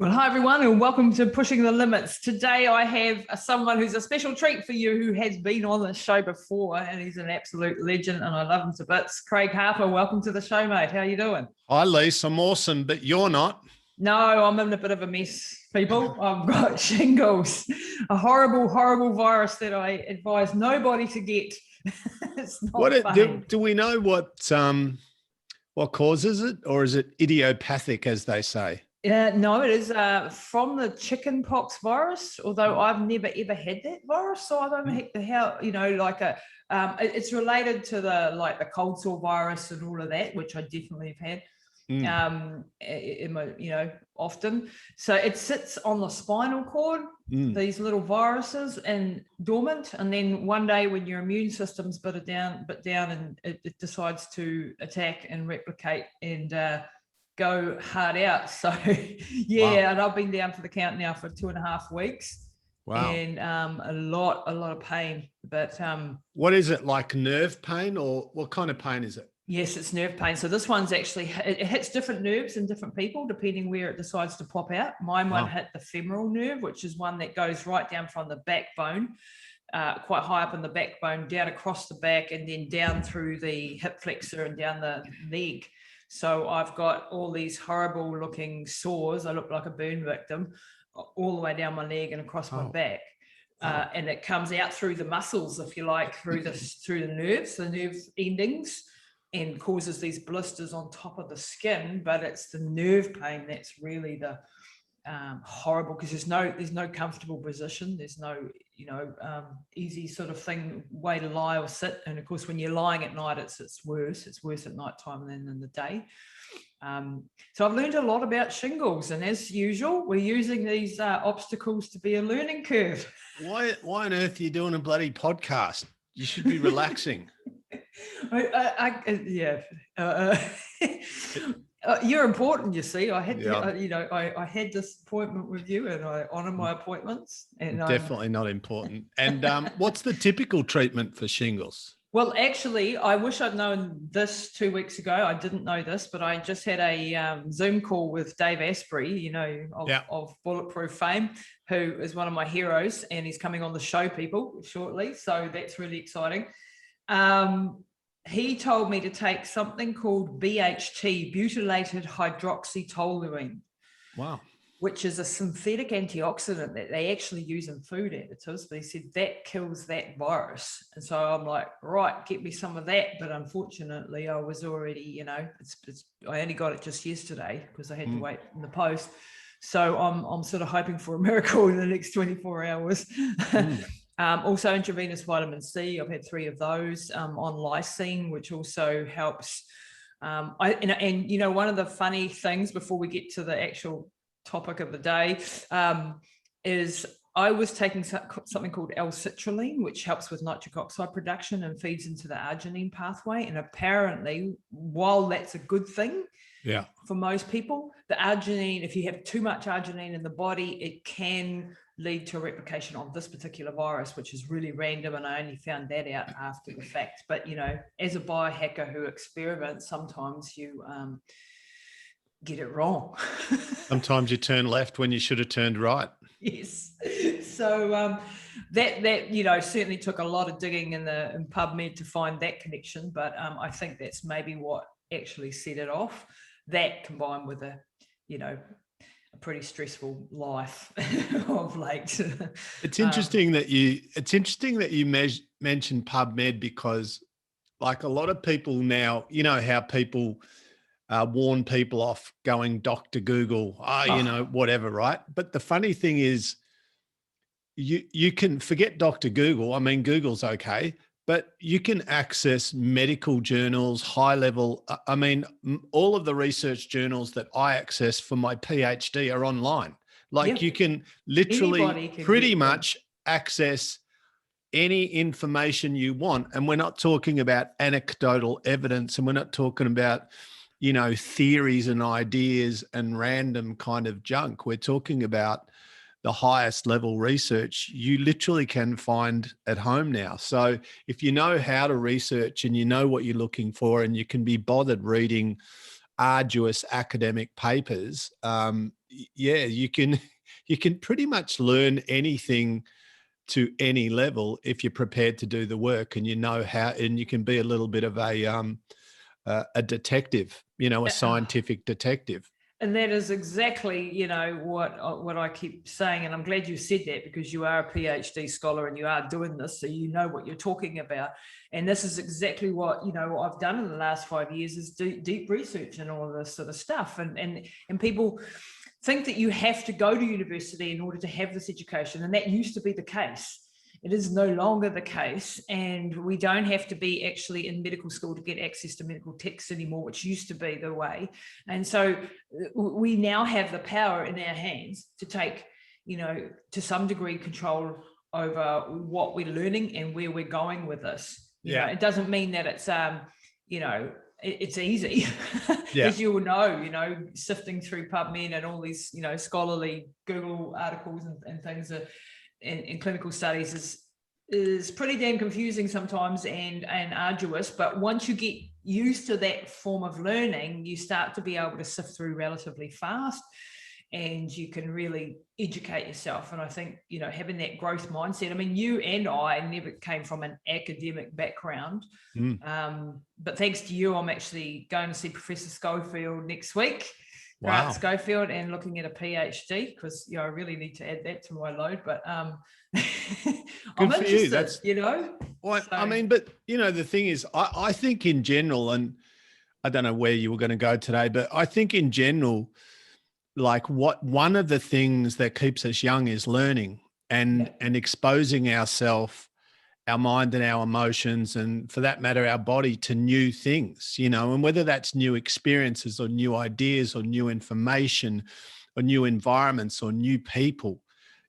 Well, hi everyone, and welcome to Pushing the Limits. Today I have someone who's a special treat for you, who has been on the show before, and he's an absolute legend, and I love him to bits. Craig Harper, welcome to the show, mate. How are you doing? Hi, Lise. I'm awesome, but you're not. No, I'm in a bit of a mess, people. I've got shingles, a horrible, horrible virus that I advise nobody to get. It's not fun. Do we know what causes it, or is it idiopathic, as they say? No, it is from the chicken pox virus, although I've never ever had that virus, so I don't know how, it's related to the cold sore virus and all of that, which I definitely have had often. So it sits on the spinal cord, these little viruses, and dormant, and then one day when your immune system's bit down and it decides to attack and replicate and go hard out. So yeah, wow. And I've been down for the count now for 2.5 weeks. Wow. And a lot of pain. But what is it, like nerve pain, or what kind of pain is it? Yes, it's nerve pain. So this one's actually, it hits different nerves in different people depending where it decides to pop out. Mine won't hit the femoral nerve, which is one that goes right down from the backbone, quite high up in the backbone, down across the back, and then down through the hip flexor and down the leg. So I've got all these horrible looking sores. I look like a burn victim all the way down my leg and across my back. And it comes out through the muscles, if you like, through the nerves, the nerve endings, and causes these blisters on top of the skin. But it's the nerve pain that's really the horrible, because there's no comfortable position. There's no easy sort of way to lie or sit. And of course, when you're lying at night, it's worse. It's worse at night time than in the day. So I've learned a lot about shingles, and as usual, we're using these obstacles to be a learning curve. Why on earth are you doing a bloody podcast? You should be relaxing. You're important, you see. I had I had this appointment with you, and I honor my appointments. And definitely not important. And what's the typical treatment for shingles? Well, actually, I wish I'd known this 2 weeks ago. I didn't know this, but I just had a Zoom call with Dave Asprey, of Bulletproof fame, who is one of my heroes, and he's coming on the show, people, shortly. So that's really exciting. He told me to take something called BHT, butylated hydroxytoluene. Wow. Which is a synthetic antioxidant that they actually use in food additives. But he said that kills that virus. And so I'm like, right, get me some of that. But unfortunately, I was already, I only got it just yesterday because I had to wait in the post. So I'm sort of hoping for a miracle in the next 24 hours. Also intravenous vitamin C. I've had 3 of those on lysine, which also helps. One of the funny things before we get to the actual topic of the day is I was taking something called L-citrulline, which helps with nitric oxide production and feeds into the arginine pathway. And apparently, while that's a good thing for most people, the arginine, if you have too much arginine in the body, it can lead to a replication of this particular virus, which is really random. And I only found that out after the fact. But, as a biohacker who experiments, sometimes you get it wrong. Sometimes you turn left when you should have turned right. Yes. So that certainly took a lot of digging in PubMed to find that connection, but I think that's maybe what actually set it off. That combined with a pretty stressful life of late. It's interesting that you mentioned PubMed, because like a lot of people now, how people warn people off going Dr. Google, whatever, right? But the funny thing is, you can forget Dr. Google. I mean, Google's okay, but you can access medical journals, high level. All of the research journals that I access for my PhD are online. You can literally pretty much access any information you want. And we're not talking about anecdotal evidence, and we're not talking about theories and ideas and random kind of junk. We're talking about the highest level research you literally can find at home now. So if you know how to research and you know what you're looking for, and you can be bothered reading arduous academic papers, yeah, you can pretty much learn anything to any level if you're prepared to do the work and you know how, and you can be a little bit of a detective, you know, a scientific detective. And that is exactly, what I keep saying. And I'm glad you said that, because you are a PhD scholar and you are doing this, so you know what you're talking about. And this is exactly what, I've done in the last 5 years, is deep research and all of this sort of stuff. And people think that you have to go to university in order to have this education. And that used to be the case. It is no longer the case, and we don't have to be actually in medical school to get access to medical texts anymore, which used to be the way. And so we now have the power in our hands to take, to some degree, control over what we're learning and where we're going with this. It doesn't mean that it's, it's easy, as you will know, sifting through PubMed and all these, scholarly Google articles and things that, in clinical studies is pretty damn confusing sometimes and arduous. But once you get used to that form of learning, you start to be able to sift through relatively fast, and you can really educate yourself. And I think, having that growth mindset, I mean, you and I never came from an academic background. But thanks to you, I'm actually going to see Professor Schofield next week. Wow. Schofield, and looking at a PhD, because I really need to add that to my load. But I'm good for you. That's well, so. I mean, but the thing is, I think in general, and I don't know where you were going to go today, but I think in general, like one of the things that keeps us young is learning and exposing ourselves, our mind and our emotions, and for that matter, our body, to new things, and whether that's new experiences or new ideas or new information or new environments or new people,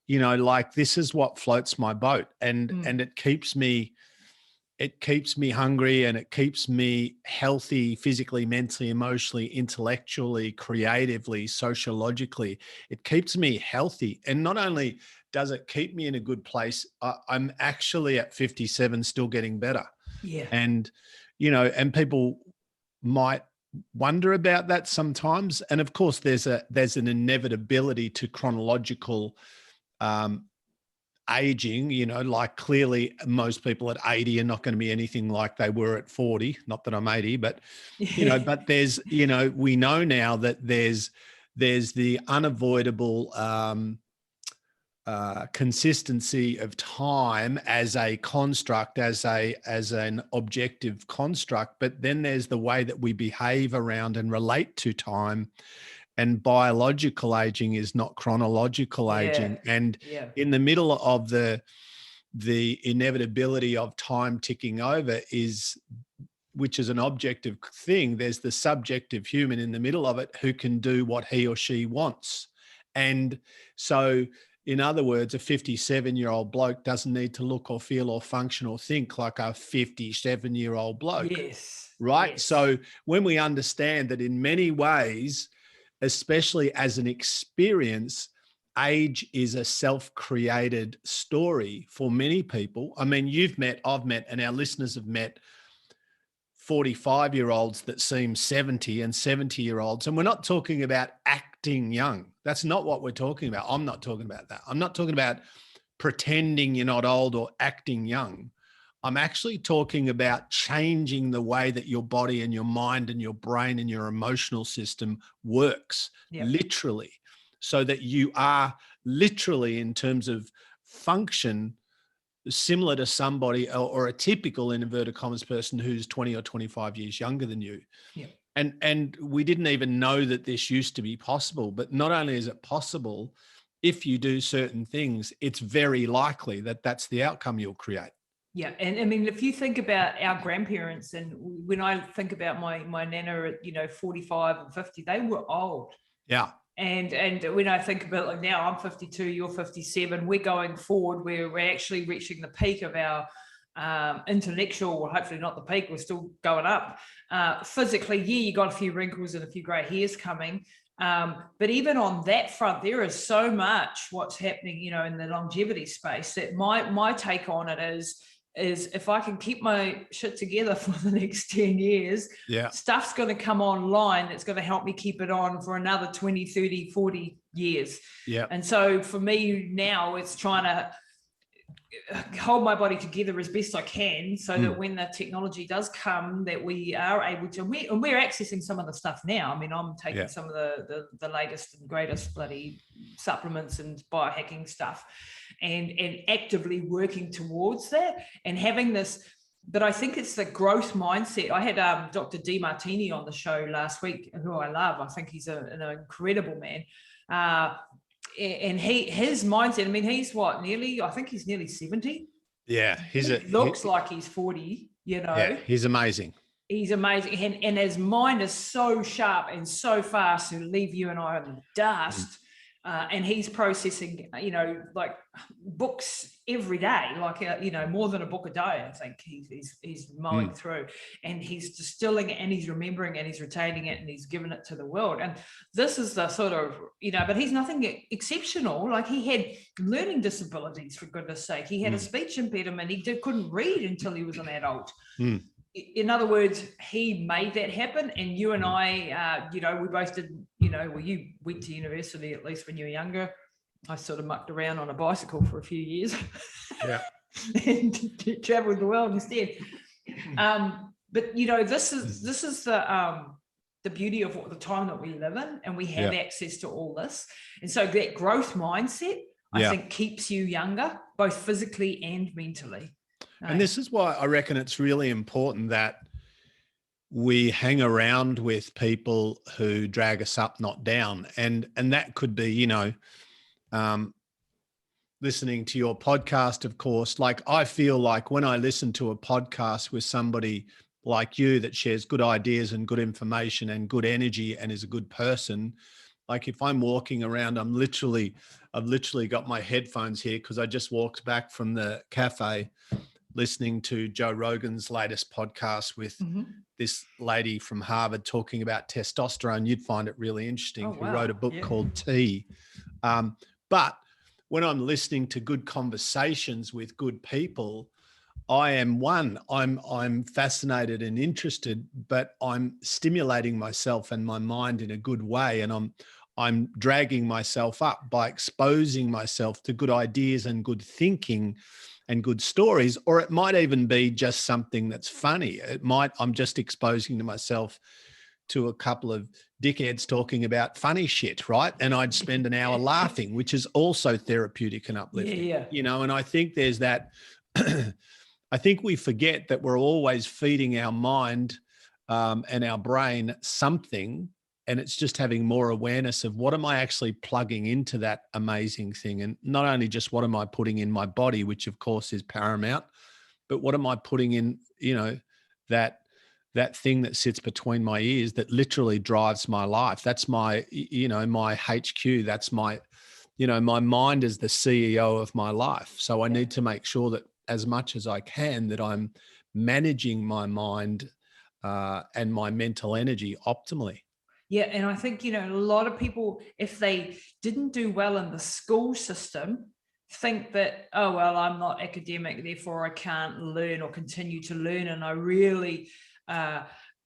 like this is what floats my boat, and it keeps me hungry, and it keeps me healthy physically, mentally, emotionally, intellectually, creatively, sociologically. It keeps me healthy. And not only does it keep me in a good place, I'm actually at 57 still getting better. Yeah. And, and people might wonder about that sometimes. And of course, there's an inevitability to chronological aging, like clearly most people at 80 are not going to be anything like they were at 40. Not that I'm 80, but, but there's, we know now that there's the unavoidable consistency of time as a construct, as an objective construct, but then there's the way that we behave around and relate to time. And biological aging is not chronological aging. And in the middle of the inevitability of time ticking over which is an objective thing, there's the subjective human in the middle of it who can do what he or she wants. And so, in other words, a 57-year-old bloke doesn't need to look or feel or function or think like a 57-year-old bloke. Yes. Right. Yes. So when we understand that in many ways, especially as an experience, age is a self-created story for many people. I mean, I've met, and our listeners have met 45-year-olds that seem 70 and 70-year-olds. And we're not talking about acting young. That's not what we're talking about. I'm not talking about that. I'm not talking about pretending you're not old or acting young. I'm actually talking about changing the way that your body and your mind and your brain and your emotional system works, literally, so that you are literally, in terms of function, similar to somebody or a typical, in inverted commas, person who's 20 or 25 years younger than you. Yeah. And we didn't even know that this used to be possible. But not only is it possible, if you do certain things, it's very likely that that's the outcome you'll create. Yeah. And I mean, if you think about our grandparents, and when I think about my nana at, 45 and 50, they were old. Yeah. And when I think about, like, now I'm 52, you're 57, we're going forward, we're actually reaching the peak of our intellectual, well, hopefully not the peak, we're still going up. Physically, you got a few wrinkles and a few grey hairs coming. But even on that front, there is so much what's happening, in the longevity space, that my take on it is, is if I can keep my shit together for the next 10 years, stuff's going to come online that's going to help me keep it on for another 20, 30, 40 years. Yeah. And so for me now, it's trying to hold my body together as best I can so that when the technology does come, that we are able to, and we're accessing some of the stuff now. I mean, I'm taking some of the latest and greatest bloody supplements and biohacking stuff and actively working towards that and having this. But I think it's the growth mindset. I had Dr. DeMartini on the show last week, who I love. I think he's an incredible man. And his mindset, I mean, he's what, I think he's nearly 70. Yeah. He looks like he's 40, you know. Yeah, he's amazing. He's amazing. And his mind is so sharp and so fast to leave you and I in the dust. And he's processing, you know, like books every day, like, you know, more than a book a day, I think he's mowing through, and he's distilling it and he's remembering and he's retaining it and he's giving it to the world. And this is the sort of, you know, but he's nothing exceptional. Like he had learning disabilities, for goodness sake. He had a speech impediment. He couldn't read until he was an adult. In other words, he made that happen. And you and I, you know, we both did, you know, well, you went to university at least when you were younger. I sort of mucked around on a bicycle for a few years. Yeah. And traveled the world instead. But, you know, this is the beauty of the time that we live in, and we have access to all this. And so that growth mindset, I think, keeps you younger, both physically and mentally. And this is why I reckon it's really important that we hang around with people who drag us up, not down. And that could be, you know, listening to your podcast, of course. Like I feel like when I listen to a podcast with somebody like you that shares good ideas and good information and good energy and is a good person, like if I'm walking around, I've literally got my headphones here because I just walked back from the cafe listening to Joe Rogan's latest podcast with this lady from Harvard talking about testosterone. You'd find it really interesting. Who wrote a book called T. But when I'm listening to good conversations with good people, I'm fascinated and interested, but I'm stimulating myself and my mind in a good way. And I'm dragging myself up by exposing myself to good ideas and good thinking and good stories, or it might even be just something that's funny. I'm just exposing to myself to a couple of dickheads talking about funny shit, right? And I'd spend an hour laughing, which is also therapeutic and uplifting, you know? And I think there's that, I think we forget that we're always feeding our mind and our brain something, and it's just having more awareness of what am I actually plugging into that amazing thing? And not only just what am I putting in my body, which of course is paramount, but what am I putting in, you know, that thing that sits between my ears that literally drives my life. That's my, you know, my HQ. That's my, you know, my mind is the CEO of my life. So I need to make sure that as much as I can, that I'm managing my mind and my mental energy optimally. Yeah. And I think, you know, a lot of people, if they didn't do well in the school system, think that, oh, well, I'm not academic, therefore I can't learn or continue to learn. And I really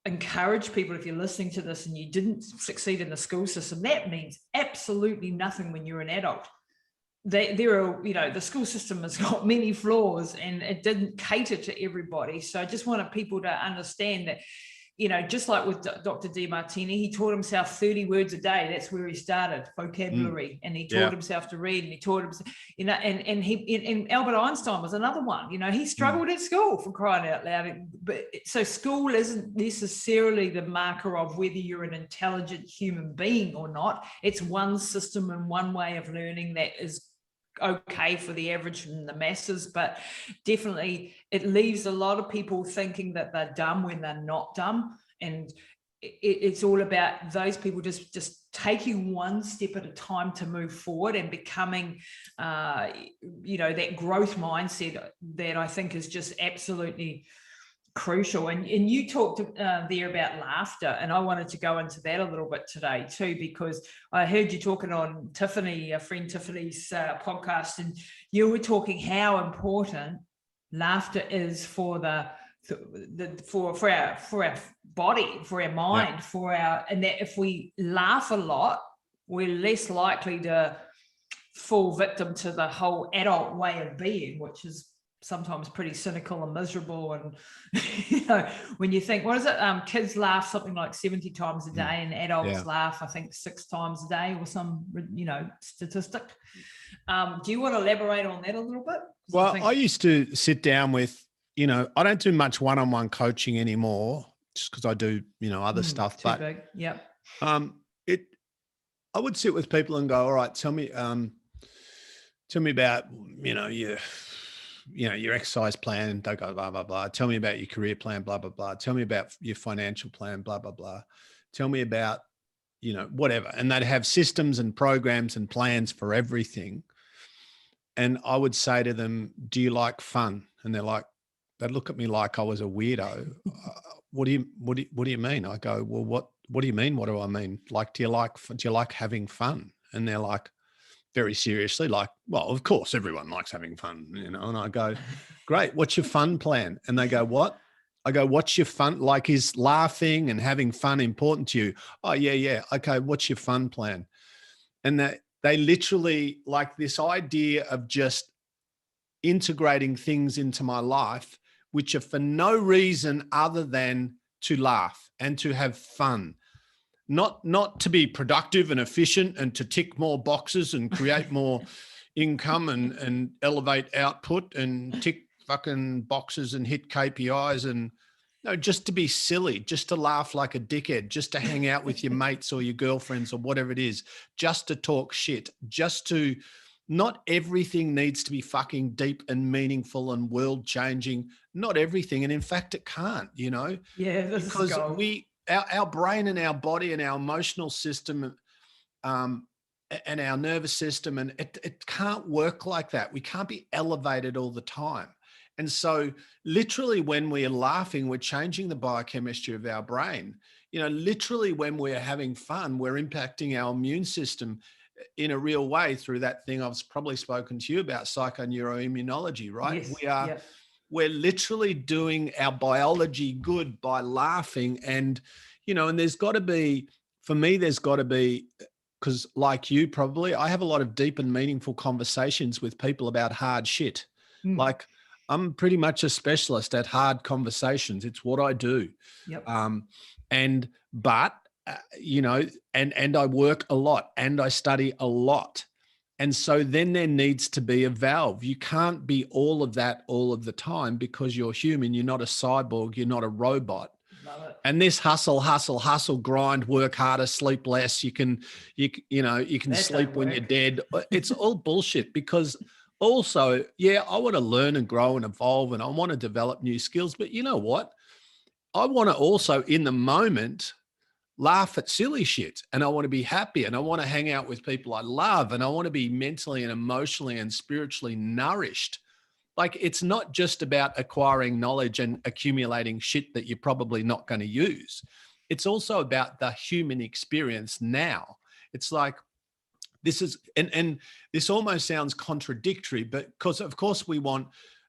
encourage people, if you're listening to this and you didn't succeed in the school system, that means absolutely nothing when you're an adult. There are, you know, the school system has got many flaws and it didn't cater to everybody. So I just wanted people to understand that, you know, just like with Dr. DeMartini, he taught himself 30 words a day. That's where he started, vocabulary. And he taught himself to read, and he taught himself, you know, and Albert Einstein was another one. You know, he struggled at school, for crying out loud. But so school isn't necessarily the marker of whether you're an intelligent human being or not. It's one system and one way of learning that is okay for the average and the masses, but definitely it leaves a lot of people thinking that they're dumb when they're not dumb. And it's all about those people just taking one step at a time to move forward and becoming, you know, that growth mindset that I think is just absolutely crucial. And you talked there about laughter, and I wanted to go into that a little bit today too, because I heard you talking on Tiffany, a friend Tiffany's podcast, and you were talking how important Laughter is for for our body, for our mind, and that if we laugh a lot, we're less likely to fall victim to the whole adult way of being, which is sometimes pretty cynical and miserable. And when you think, what is it? Kids laugh something like 70 times a day, and adults laugh, I think, 6 times a day, or some statistic. Do you want to elaborate on that a little bit? Well, I used to sit down with, I don't do much one-on-one coaching anymore, just because I do, other stuff. Too big. Yep. I would sit with people and go, all right, tell me about, your exercise plan. They go, blah, blah, blah. Tell me about your career plan, blah, blah, blah. Tell me about your financial plan, blah, blah, blah. Tell me about, whatever. And they'd have systems and programs and plans for everything. And I would say to them, do you like fun? And they'd look at me like I was a weirdo. What do you mean? I go, well, what do you mean? What do I mean? Like, do you like having fun? And they're like, very seriously, like, well, of course, everyone likes having fun, And I go, great. What's your fun plan? And they go, what? I go, what's your fun? Like, is laughing and having fun important to you? Oh, yeah. Okay. What's your fun plan? And they literally, like, this idea of just integrating things into my life, which are for no reason other than to laugh and to have fun. Not to be productive and efficient and to tick more boxes and create more income and elevate output and tick fucking boxes and hit KPIs, and no, just to be silly, just to laugh like a dickhead, just to hang out with your mates or your girlfriends or whatever it is, just to talk shit, not everything needs to be fucking deep and meaningful and world changing. Not everything. And in fact, it can't, Yeah, because our brain and our body and our emotional system and our nervous system, and it can't work like that. We can't be elevated all the time. And so literally when we're laughing, we're changing the biochemistry of our brain. Literally when we're having fun, we're impacting our immune system in a real way through that thing I've probably spoken to you about, psychoneuroimmunology, right? Yes. We're literally doing our biology good by laughing. And, and there's got to be, because like you probably, I have a lot of deep and meaningful conversations with people about hard shit. Like, I'm pretty much a specialist at hard conversations. It's what I do. Yep. And I work a lot and I study a lot. And so then there needs to be a valve. You can't be all of that all of the time, because you're human. You're not a cyborg. You're not a robot. Love it. And this hustle, grind, work harder, sleep less. You can sleep when you're dead. It's all bullshit, because also, I want to learn and grow and evolve, and I want to develop new skills. But you know what? I want to also, in the moment, laugh at silly shit, and I want to be happy, and I want to hang out with people I love, and I want to be mentally and emotionally and spiritually nourished. Like, it's not just about acquiring knowledge and accumulating shit that you're probably not going to use. It's also about the human experience now. It's like, this is, and this almost sounds contradictory, but because of course we want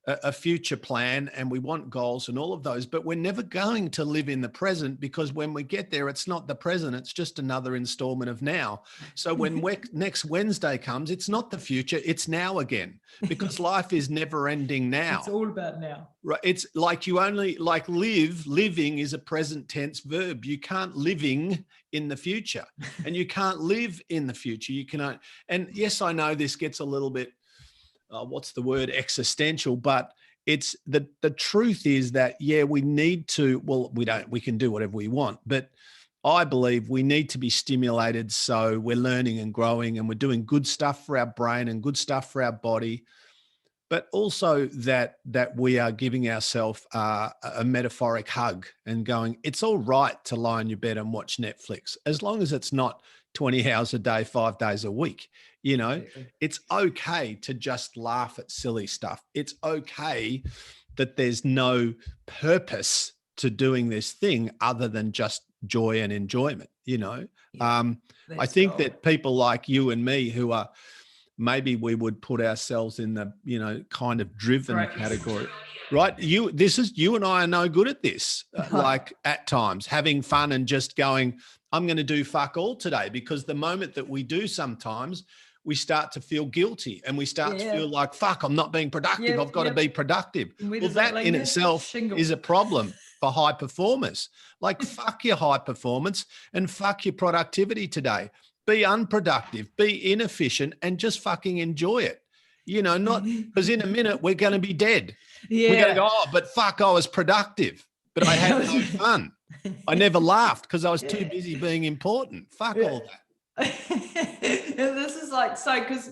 a future plan and we want goals and all of those, but we're never going to live in the present, because when we get there, it's not the present, it's just another installment of now. So when next Wednesday comes, it's not the future, it's now again, because life is never ending now. It's all about now. Right. It's like living is a present tense verb. You can't living in the future, and you can't live in the future. You cannot. And yes, I know this gets a little bit, what's the word, existential, but it's the truth is that, we need to, we can do whatever we want, but I believe we need to be stimulated. So we're learning and growing, and we're doing good stuff for our brain and good stuff for our body, but also that we are giving ourselves a metaphoric hug and going, it's all right to lie in your bed and watch Netflix, as long as it's not 20 hours a day, 5 days a week. Exactly. It's okay to just laugh at silly stuff. It's okay that there's no purpose to doing this thing other than just joy and enjoyment. I think that people like you and me, who are maybe we would put ourselves in the, you know, kind of driven Right. category, right? You and I are no good at this, like at times having fun and just going, I'm going to do fuck all today, because the moment that we do, sometimes we start to feel guilty and we start to feel like, fuck, I'm not being productive. I've got to be productive. Where Well, does that in linger? itself Shingles. is a problem for high performers. Like, fuck your high performance and fuck your productivity today. Be unproductive, be inefficient, and just fucking enjoy it. You know, not because in a minute we're going to be dead. Yeah. We're going to go, oh, but fuck, I was productive, but I had no fun. I never laughed because I was too busy being important. Fuck all that. And this is like, so, because,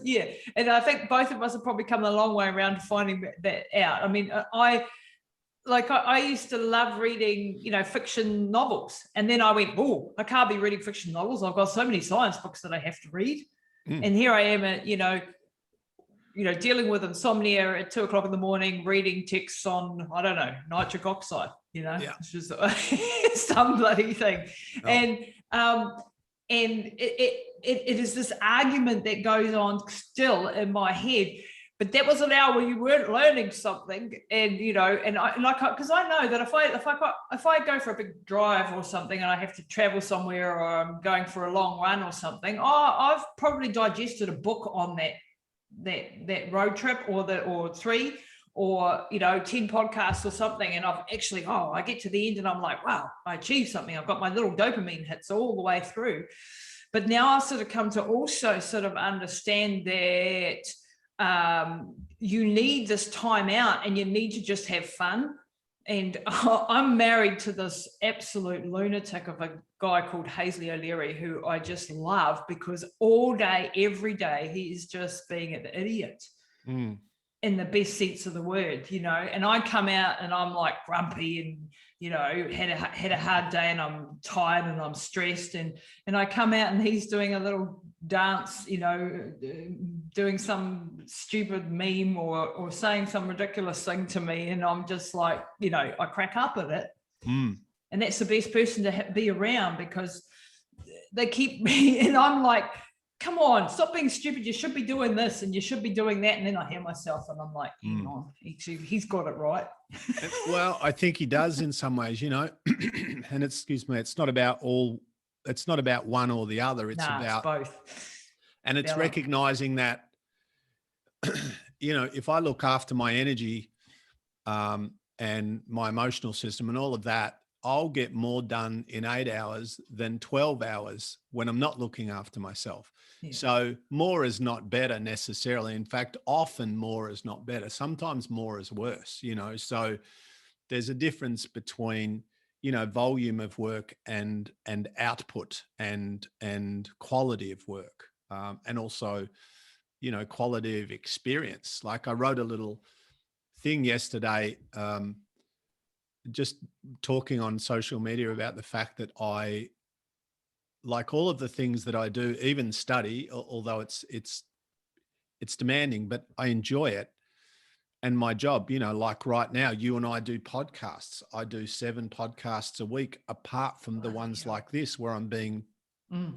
and I think both of us have probably come a long way around to finding that out. I mean, I used to love reading, you know, fiction novels. And then I went, oh, I can't be reading fiction novels. I've got so many science books that I have to read. And here I am, you know, dealing with insomnia at 2 o'clock in the morning, reading texts on, I don't know, nitric oxide, you know, it's just some bloody thing. And it is this argument that goes on still in my head. But that was an hour where you weren't learning something, and you know, and I because I know that if I go for a big drive or something, and I have to travel somewhere, or I'm going for a long run or something, I've probably digested a book on that road trip, or 3, or 10 podcasts or something, and I've actually I get to the end and I'm like, wow, I achieved something. I've got my little dopamine hits all the way through. But now I've sort of come to also sort of understand that you need this time out, and you need to just have fun. And I'm married to this absolute lunatic of a guy called Hazley O'Leary, who I just love, because all day, every day, he is just being an idiot in the best sense of the word, you know. And I come out and I'm like grumpy and, you know, had a hard day and I'm tired and I'm stressed, and I come out and he's doing a little dance, you know, doing some stupid meme or saying some ridiculous thing to me, and I'm just like, you know, I crack up at it. And that's the best person to be around, because they keep me, and I'm like, come on, stop being stupid. You should be doing this and you should be doing that. And then I hear myself and I'm like, hang on, he's got it right. Well, I think he does in some ways, you know, and excuse me, it's not about one or the other. It's about both. And it's recognizing that, you know, if I look after my energy and my emotional system and all of that, I'll get more done in 8 hours than 12 hours when I'm not looking after myself. So more is not better necessarily. In fact, often more is not better. Sometimes more is worse, you know. So there's a difference between, you know, volume of work and output and quality of work, and also, you know, quality of experience. Like I wrote a little thing yesterday, just talking on social media about the fact that I like all of the things that I do, even study, although it's demanding, but I enjoy it. And my job, you know, like right now, you and I do podcasts. I do 7 podcasts a week, apart from the ones like this, where I'm being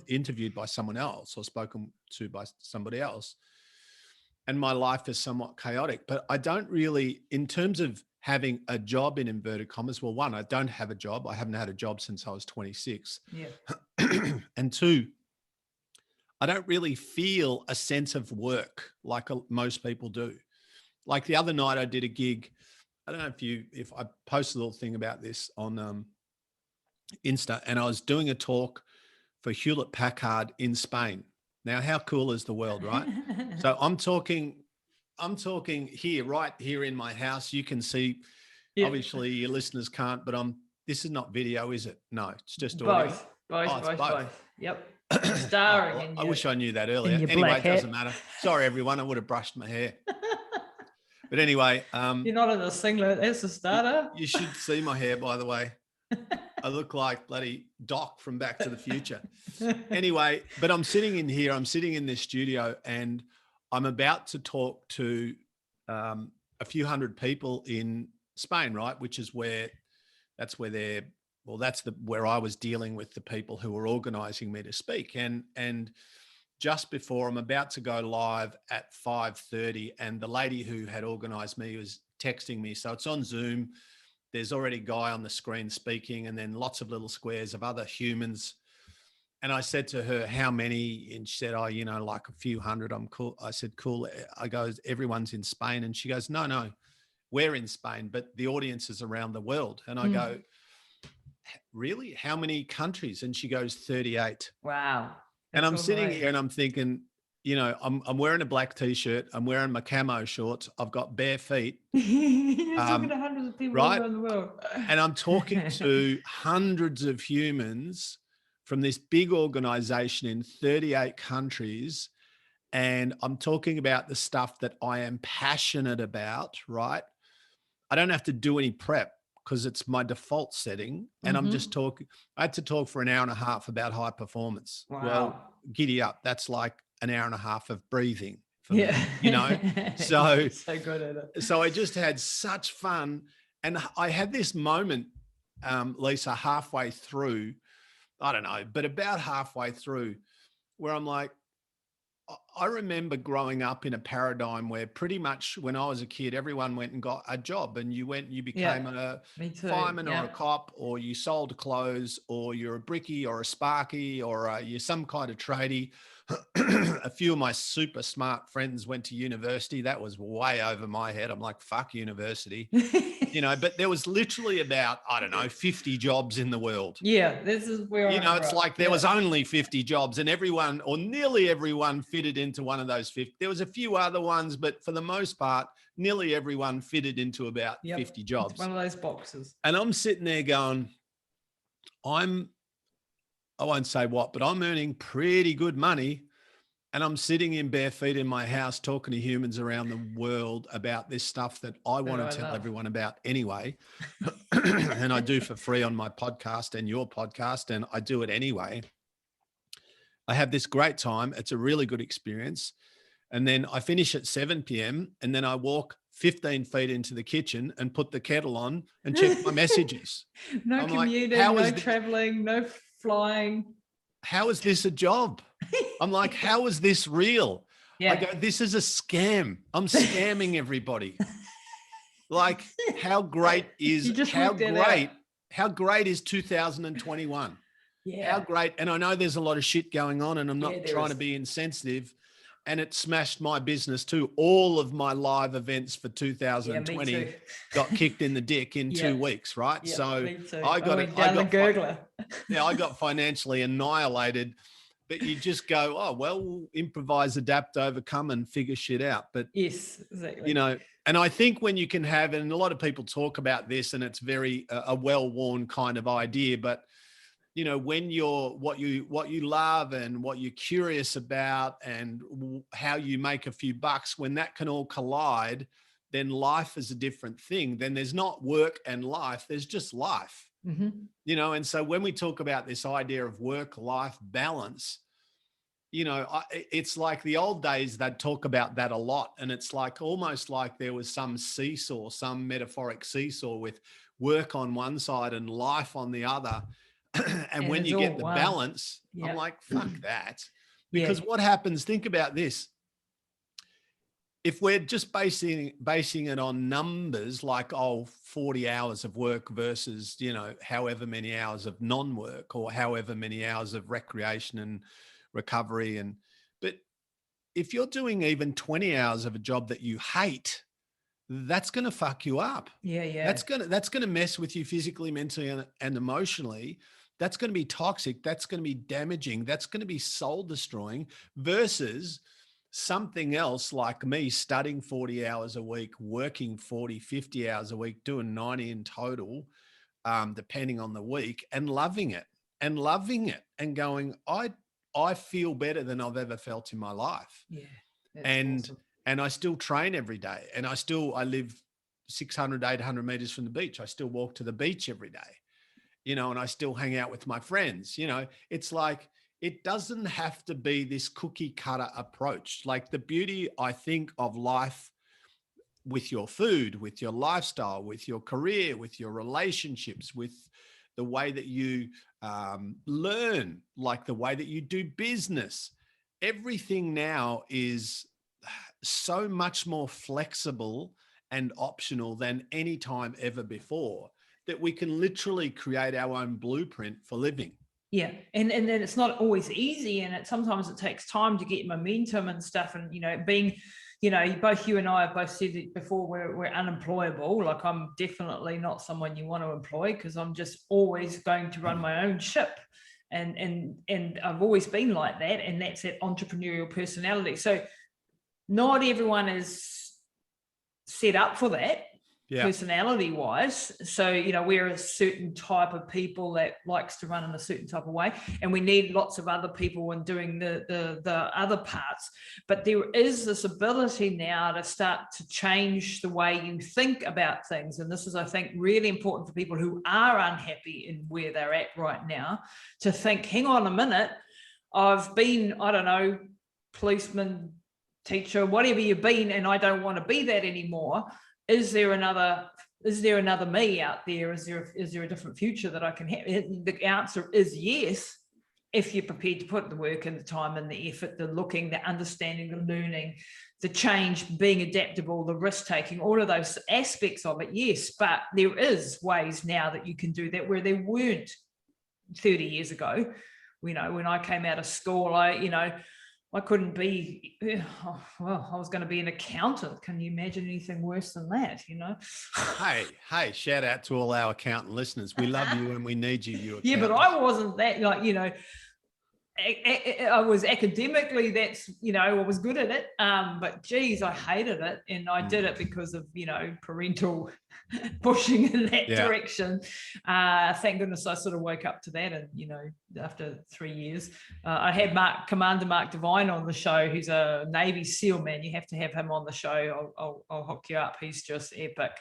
interviewed by someone else or spoken to by somebody else. And my life is somewhat chaotic, but I don't really, in terms of having a job in inverted commas, well, one, I don't have a job. I haven't had a job since I was 26. And 2, I don't really feel a sense of work like most people do. Like the other night I did a gig. I don't know if I posted a little thing about this on Insta, and I was doing a talk for Hewlett Packard in Spain. Now, how cool is the world, right? So I'm talking here, right here in my house. You can see, obviously your listeners can't, but this is not video, is it? No, it's just audio. Both. Yep. Starring. I wish I knew that earlier. Anyway, it doesn't matter. Sorry, everyone. I would have brushed my hair. But anyway, you're not in a singlet. That's a starter. You should see my hair, by the way. I look like bloody Doc from Back to the Future. Anyway, but I'm sitting in this studio, and I'm about to talk to a few hundred people in Spain, right? Which is where I was dealing with the people who were organizing me to speak. And just before I'm about to go live at 5:30, and the lady who had organized me was texting me. So it's on Zoom. There's already a guy on the screen speaking, and then lots of little squares of other humans. And I said to her, how many? And she said, oh, like a few hundred. I'm cool. I said, cool. I go, everyone's in Spain. And she goes, no, we're in Spain, but the audience is around the world. And I go, really? How many countries? And she goes, 38. Wow. And I'm sitting here and I'm thinking, I'm wearing a black t-shirt. I'm wearing my camo shorts. I've got bare feet. You're talking to hundreds of people right? around the world. And I'm talking to hundreds of humans from this big organization in 38 countries. And I'm talking about the stuff that I am passionate about, right? I don't have to do any prep because it's my default setting. And I'm just talking. I had to talk for an hour and a half about high performance. Wow. Well, giddy up. That's like an hour and a half of breathing for me, So, so good at it. So I just had such fun. And I had this moment, Lisa, halfway through, I don't know, but about halfway through, where I'm like, I remember growing up in a paradigm where pretty much when I was a kid, everyone went and got a job, and you became a fireman or a cop, or you sold clothes, or you're a brickie or a sparky, or you're some kind of tradie. A few of my super smart friends went to university. That was way over my head. I'm like, fuck university, but there was literally about, I don't know, 50 jobs in the world. Yeah. This is where, it's like there was only 50 jobs, and everyone or nearly everyone fitted into one of those 50. There was a few other ones, but for the most part, nearly everyone fitted into about 50 jobs. It's one of those boxes. And I'm sitting there going, I won't say what, but I'm earning pretty good money. And I'm sitting in bare feet in my house talking to humans around the world about this stuff that I want to tell everyone about anyway. And I do for free on my podcast and your podcast, and I do it anyway. I have this great time. It's a really good experience. And then I finish at 7 p.m. and then I walk 15 feet into the kitchen and put the kettle on and check my messages. No commuting, no traveling, no flying. How is this a job? I'm like, how is this real? I go, this is a scam. I'm scamming everybody. Like, how great is 2021? Yeah. How great. And I know there's a lot of shit going on, and I'm not trying to be insensitive. And it smashed my business too. All of my live events for 2020 got kicked in the dick in 2 weeks, right? Yeah, so I got financially annihilated. But you just go, oh, well, we'll improvise, adapt, overcome, and figure shit out. But yes, exactly. And I think when you can have, and a lot of people talk about this, and it's very a well-worn kind of idea, but when you're what you love and what you're curious about and how you make a few bucks, when that can all collide, then life is a different thing. Then there's not work and life, there's just life. And so when we talk about this idea of work-life balance, it's like the old days, they'd talk about that a lot. And it's like almost like there was some seesaw, some metaphoric seesaw with work on one side and life on the other. And when you get the balance, I'm like, fuck that. Because what happens, think about this. If we're just basing it on numbers, like, 40 hours of work versus, however many hours of non-work, or however many hours of recreation and recovery. But if you're doing even 20 hours of a job that you hate, that's going to fuck you up. Yeah. That's going to mess with you physically, mentally, and emotionally. That's going to be toxic. That's going to be damaging. That's going to be soul destroying versus something else like me studying 40 hours a week, working 40, 50 hours a week, doing 90 in total, depending on the week, and loving it and going, I feel better than I've ever felt in my life. Yeah. Awesome. And I still train every day, and I live 600, 800 meters from the beach. I still walk to the beach every day, and I still hang out with my friends. It's like, it doesn't have to be this cookie cutter approach. Like, the beauty, I think, of life with your food, with your lifestyle, with your career, with your relationships, with the way that you learn, like the way that you do business. everything now is so much more flexible and optional than any time ever before, that we can literally create our own blueprint for living. Yeah, and then it's not always easy, and sometimes it takes time to get momentum and stuff. And being, both you and I have both said it before, we're unemployable. Like, I'm definitely not someone you want to employ, because I'm just always going to run my own ship, and I've always been like that, and that's that entrepreneurial personality. So not everyone is set up for that. Yeah. Personality wise. So, we're a certain type of people that likes to run in a certain type of way, and we need lots of other people in doing the other parts. But there is this ability now to start to change the way you think about things. And this is, I think, really important for people who are unhappy in where they're at right now, to think, hang on a minute, I've been, I don't know, policeman, teacher, whatever you've been, and I don't want to be that anymore. Is there another me out there? Is there a different future that I can have? The answer is yes, if you're prepared to put the work and the time and the effort, the looking, the understanding, the learning, the change, being adaptable, the risk taking, all of those aspects of it. Yes, but there is ways now that you can do that where there weren't 30 years ago. When I came out of school, I couldn't be, well, I was going to be an accountant. Can you imagine anything worse than that, Hey, shout out to all our accountant listeners. We love you and we need you. Yeah, but I wasn't that, I was academically, that's, I was good at it. But geez, I hated it. And I did it because of, parental pushing in that direction. Thank goodness I sort of woke up to that. And, after 3 years, I had Commander Mark Devine on the show, who's a Navy SEAL, man. You have to have him on the show. I'll hook you up. He's just epic.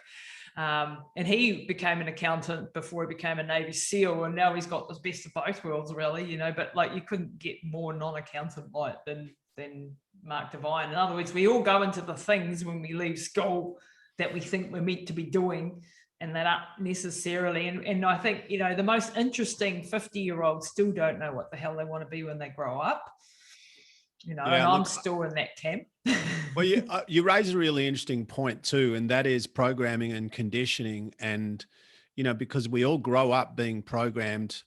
And he became an accountant before he became a Navy SEAL, and now he's got the best of both worlds, really, but like, you couldn't get more non-accountant like than Mark Devine. In other words, we all go into the things when we leave school that we think we're meant to be doing, and that aren't necessarily. And I think, the most interesting 50-year-olds still don't know what the hell they want to be when they grow up. And I'm still in that camp. Well, you raise a really interesting point too, and that is programming and conditioning. And, because we all grow up being programmed,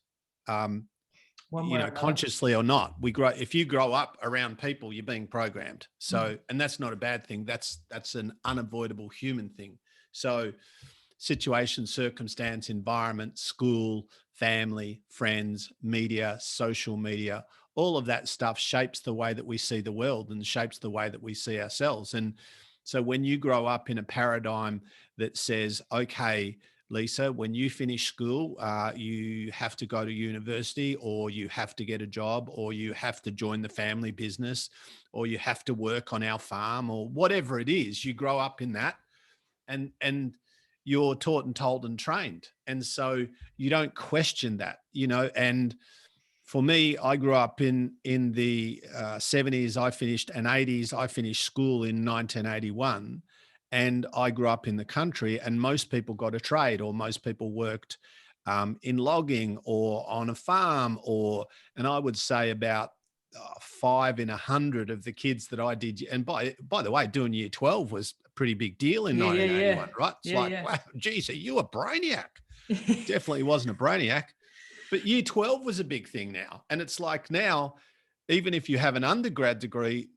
consciously or not. If you grow up around people, you're being programmed. So, and that's not a bad thing. That's an unavoidable human thing. So situation, circumstance, environment, school, family, friends, media, social media, all of that stuff shapes the way that we see the world and shapes the way that we see ourselves. And so when you grow up in a paradigm that says, okay, Lisa, when you finish school, you have to go to university, or you have to get a job, or you have to join the family business, or you have to work on our farm, or whatever it is, you grow up in that, and you're taught and told and trained. And so you don't question that, and for me, I grew up in the 70s, and 80s. I finished school in 1981, and I grew up in the country, and most people got a trade, or most people worked in logging or on a farm, and I would say about 5 in 100 of the kids that I did. And by the way, doing year 12 was a pretty big deal in 1981, right? It's wow, geez, are you a brainiac? Definitely wasn't a brainiac. But year 12 was a big thing now. And it's like now, even if you have an undergrad degree,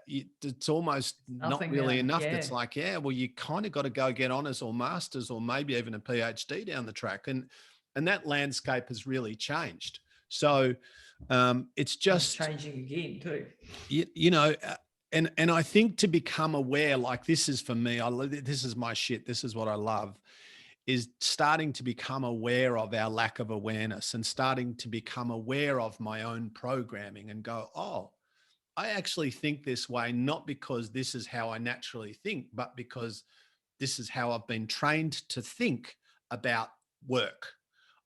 it's almost not really enough. It's like, well, you kind of got to go get honors or masters, or maybe even a PhD down the track. And that landscape has really changed. So it's just changing again too. And I think to become aware, like, this is for me, this is my shit. This is what I love, is starting to become aware of our lack of awareness, and starting to become aware of my own programming, and go, oh, I actually think this way, not because this is how I naturally think, but because this is how I've been trained to think about work.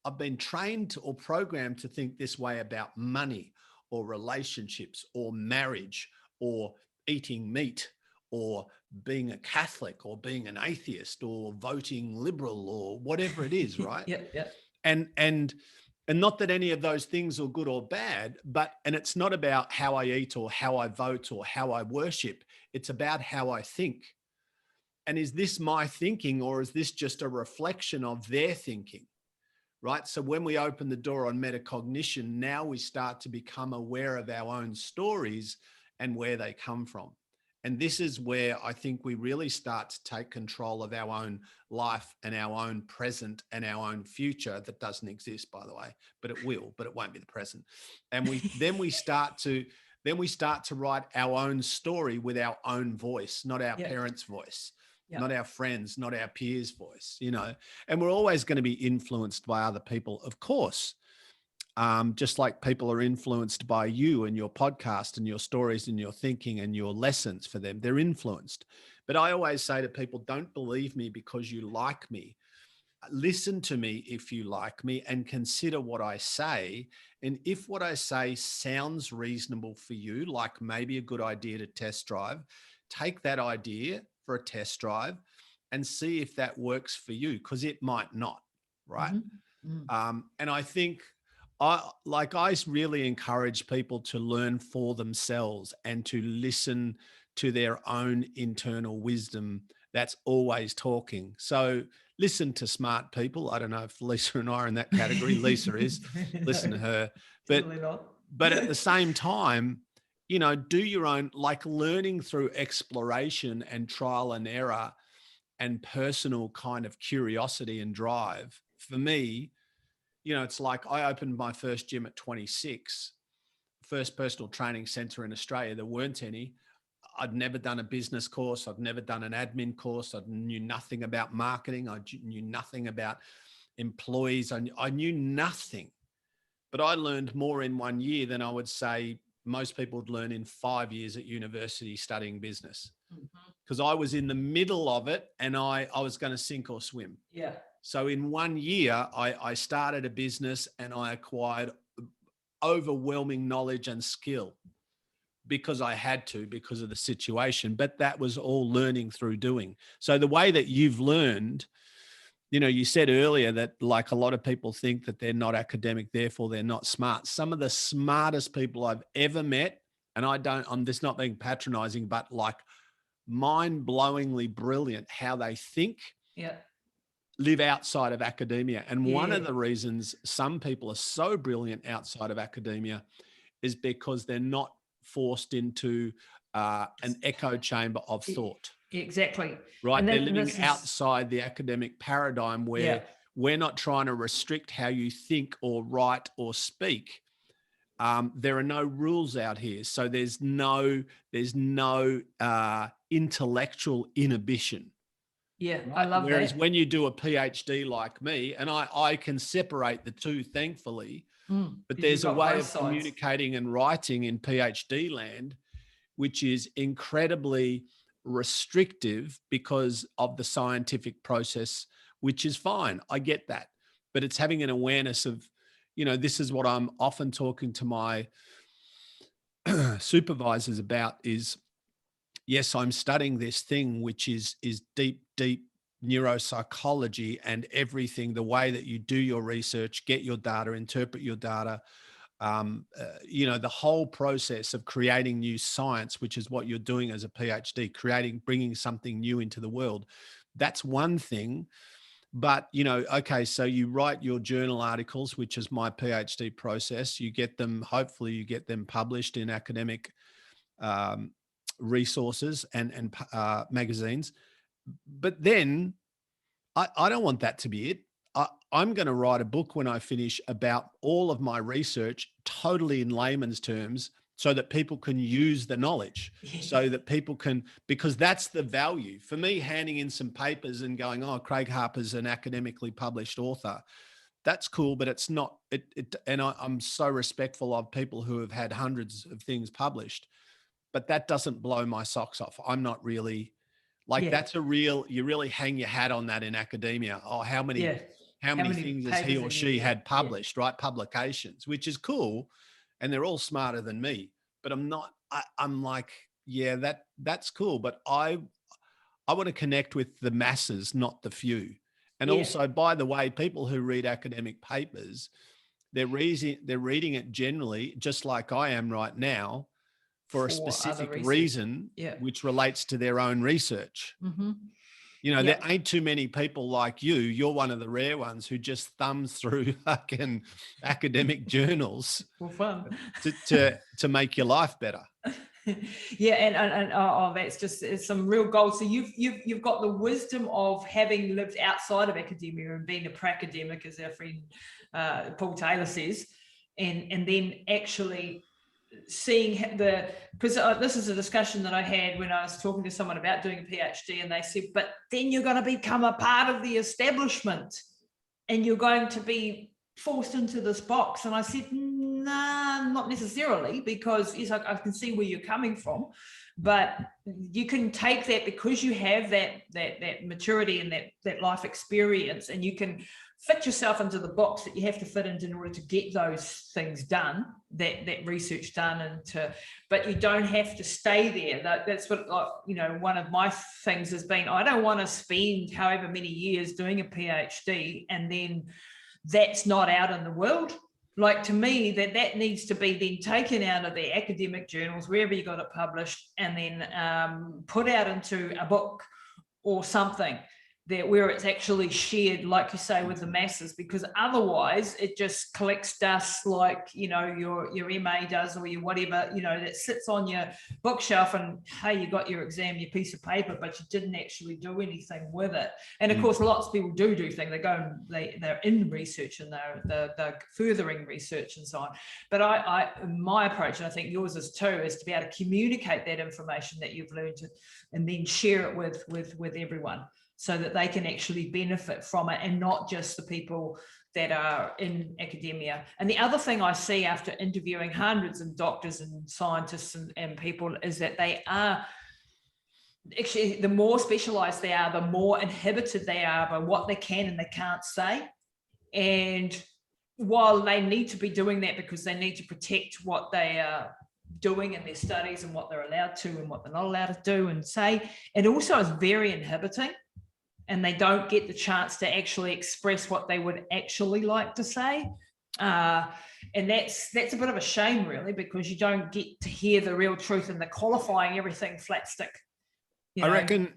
I've been trained or programmed to think this way about money, or relationships, or marriage, or eating meat, or being a Catholic, or being an atheist, or voting liberal, or whatever it is, right? Yeah. And And not that any of those things are good or bad, and it's not about how I eat or how I vote or how I worship. It's about how I think. And is this my thinking, or is this just a reflection of their thinking? Right? So when we open the door on metacognition, now we start to become aware of our own stories and where they come from. And this is where I think we really start to take control of our own life and our own present and our own future that doesn't exist, by the way, but it will, but it won't be the present. And we start to write our own story with our own voice, not our parents' voice, not our friends, not our peers' voice, and we're always going to be influenced by other people, of course. Just like people are influenced by you and your podcast and your stories and your thinking and your lessons for them, they're influenced. But I always say to people, don't believe me because you like me. Listen to me if you like me and consider what I say. And if what I say sounds reasonable for you, like maybe a good idea to test drive, take that idea for a test drive and see if that works for you, because it might not, right? And I think I really encourage people to learn for themselves and to listen to their own internal wisdom that's always talking. So listen to smart people. I don't know if Lisa and I are in that category. Lisa is. Listen to her. Definitely not. But at the same time, do your own, like learning through exploration and trial and error and personal kind of curiosity and drive. For me, it's like I opened my first gym at 26, first personal training center in Australia. There weren't any. I'd never done a business course. I'd never done an admin course. I knew nothing about marketing. I knew nothing about employees. I knew nothing. But I learned more in 1 year than I would say most people would learn in 5 years at university studying business. Because I was in the middle of it and I was going to sink or swim. Yeah. So in 1 year, I started a business and I acquired overwhelming knowledge and skill because I had to, because of the situation. But that was all learning through doing. So the way that you've learned, you said earlier that like a lot of people think that they're not academic, therefore they're not smart. Some of the smartest people I've ever met, and I'm just not being patronizing, but like mind-blowingly brilliant how they think, live outside of academia. And one of the reasons some people are so brilliant outside of academia is because they're not forced into an echo chamber of thought. Exactly. Right. They're living outside the academic paradigm where we're not trying to restrict how you think or write or speak. There are no rules out here. So there's no intellectual inhibition. Yeah, right? I love that. Whereas when you do a PhD like me, and I can separate the two, thankfully, but there's a way of communicating and writing in PhD land, which is incredibly restrictive because of the scientific process, which is fine. I get that. But it's having an awareness of, this is what I'm often talking to my supervisors about is, yes, I'm studying this thing, which is deep neuropsychology and everything, the way that you do your research, get your data, interpret your data, the whole process of creating new science, which is what you're doing as a PhD, bringing something new into the world. That's one thing. But, okay, so you write your journal articles, which is my PhD process. Hopefully you get them published in academic resources and magazines. But then I don't want that to be it. I'm going to write a book when I finish about all of my research, totally in layman's terms, so that people can use the knowledge, so that people can, because that's the value. For me, handing in some papers and going, oh, Craig Harper's an academically published author, that's cool, but it's not, I'm so respectful of people who have had hundreds of things published, but that doesn't blow my socks off. I'm not really, you really hang your hat on that in academia. Oh, how many things has he or she had published, right? Publications, which is cool. And they're all smarter than me, but I'm like, that's cool. But I want to connect with the masses, not the few. And also, by the way, people who read academic papers, they're reading it generally, just like I am right now, for a specific reason, which relates to their own research. Mm-hmm. You know, there ain't too many people like you. You're one of the rare ones who just thumbs through fucking academic journals for fun to make your life better. Yeah, and that's just, it's some real gold. So you've got the wisdom of having lived outside of academia and being a pracademic, as our friend Paul Taylor says, and then actually seeing because this is a discussion that I had when I was talking to someone about doing a PhD, and they said, but then you're going to become a part of the establishment and you're going to be forced into this box. And I said, nah, not necessarily, because yes, I can see where you're coming from, but you can take that because you have that maturity and that life experience, and you can fit yourself into the box that you have to fit in order to get those things done, that research done, but you don't have to stay there. That's what, one of my things has been, I don't want to spend however many years doing a PhD and then that's not out in the world. Like, to me, that needs to be then taken out of the academic journals, wherever you got it published, and then put out into a book or something where it's actually shared, like you say, with the masses, because otherwise it just collects dust like, your MA does, or your whatever, that sits on your bookshelf, and hey, you got your exam, your piece of paper, but you didn't actually do anything with it. And of course, lots of people do things. They go and they're in research, and they're furthering research and so on. But my approach, and I think yours is too, is to be able to communicate that information that you've learned and then share it with everyone, so that they can actually benefit from it, and not just the people that are in academia. And the other thing I see after interviewing hundreds of doctors and scientists and people is that they are actually, the more specialized they are, the more inhibited they are by what they can and they can't say. And while they need to be doing that because they need to protect what they are doing in their studies and what they're allowed to and what they're not allowed to do and say, it also is very inhibiting. And they don't get the chance to actually express what they would actually like to say. And that's a bit of a shame, really, because you don't get to hear the real truth, and they're qualifying everything flat stick. I reckon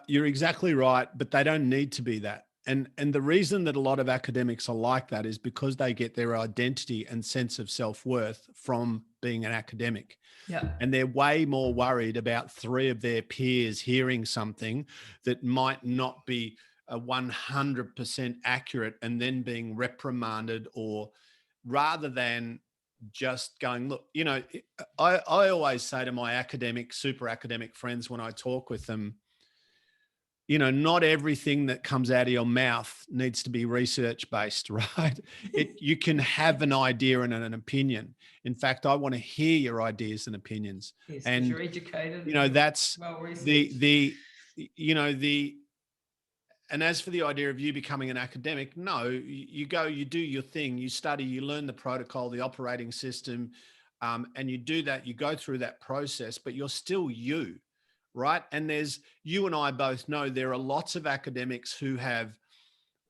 you're exactly right, but they don't need to be that. And the reason that a lot of academics are like that is because they get their identity and sense of self-worth from being an academic. Yeah. And they're way more worried about three of their peers hearing something that might not be 100% accurate and then being reprimanded, or rather than just going, look, I always say to my super academic friends when I talk with them, not everything that comes out of your mouth needs to be research-based, right? You can have an idea and an opinion. In fact, I want to hear your ideas and opinions. Yes, and you're educated. That's well-researched. And as for the idea of you becoming an academic, no, you go, you do your thing, you study, you learn the protocol, the operating system, and you do that, you go through that process, but you're still you. Right. And you and I both know there are lots of academics who have